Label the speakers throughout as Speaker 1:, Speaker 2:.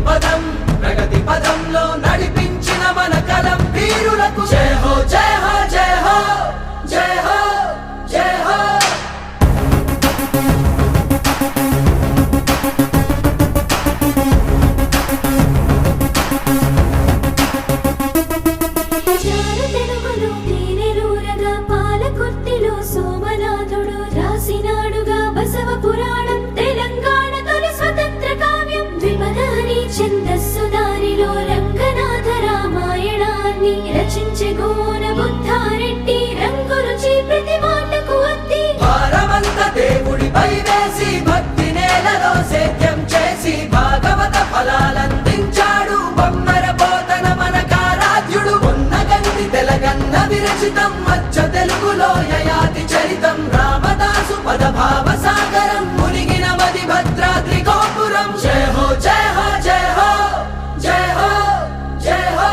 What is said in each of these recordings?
Speaker 1: పదం ప్రగతి పదంలో నడిపించిన మన కలం వీరులకు జై హో జై హో జై హో జై హో జై హో.
Speaker 2: సోమనాథుడు రాసినాడుగా బసవ పురాణం తెలంగాణ తొలి స్వతంత్ర కావ్యం ద్విపదాని ఛందస్సు దారిలో రంగనాథ రామాయణాన్ని రచించే గోన బుద్ధారెడ్డి రంగురుచి ప్రతి మాటకు అద్ది
Speaker 1: భారమంత దేవుడిపై వేసి భక్తి నేలలో సేద్యం చేసి భాగవత ఫలాలందించాడు బొమ్మర పోతన మన కారాధ్యుడు ఉన్నగంది తెలగన్న విరచితం మచ్చ తెలుగులో యయాతి చరితం రామదాసు పదభావ సాగరం మునిగిన మది భద్రాద్రి గోపురం జై హో జై హో జై హో జై హో జై హో.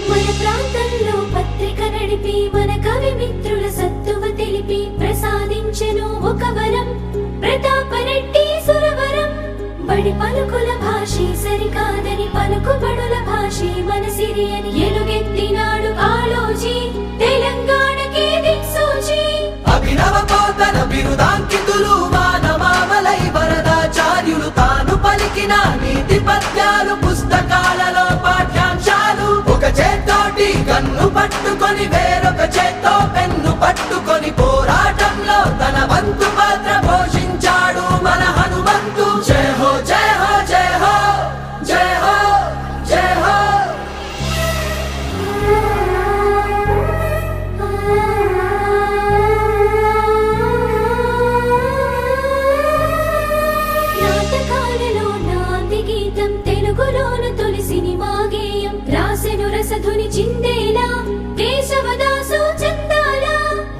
Speaker 2: మన ప్రాంతంలో పత్రిక నడిపి మన కవి మిత్రుల సత్తువ తెలిపి ప్రసాదించెను ఒక వరం ప్రతాపరెడ్డి సురవరం. బడి పలుకుల భాషే సరికాదని పలుకుబడుల భాషే మన సిరి అని ఎలుగెత్తినాడు ఆలోచి తెలంగాణకి దిక్సూచి.
Speaker 1: అభినవ పోతన బిరుదాంకితులు మానమామలై వరదాచార్యులు తాను పలికిన నీతి పద్యాలు పుస్తకాలలో పాఠ్యాంశాలు ఒక చేత్తోటి గన్ను పట్టుకొని వేరొక చేత్తో పెన్ను పట్టుకొని పోరాటంలో తన వంతు పాత్ర పోషించాడు మన హనుమంతు జై హో జై హో జై హో జై హో జై హో.
Speaker 2: నాటకాలలో నాంది గీతం తెలుగులోను తొలి సినిమా గేయం రాసెను రసధుని చిందేలా కేశవదాసు చందాల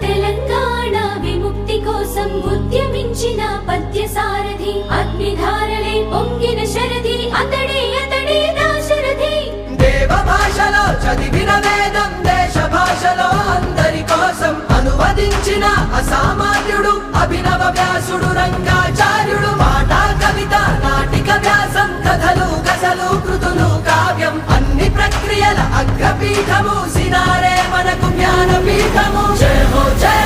Speaker 2: తెలంగాణ విముక్తి కోసం ఉద్యమించిన పద్య సారథి అగ్నిధారలే పొంగిన శరథి అతడే అతడే దాశరథి.
Speaker 1: దేవ భాషలో చదివిన వేదం దేశ భాషలో అందరి కోసం అనువదించిన అసామాన్యుడు అభినవ వ్యాసుడు రంగాచార్యుడు పాట కవిత నాటిక వ్యాసం కథలు గజలు కృతులు కావ్యం అన్ని ప్రక్రియల అగ్రపీఠము సినారే మనకు జ్ఞానపీఠము జై హో జై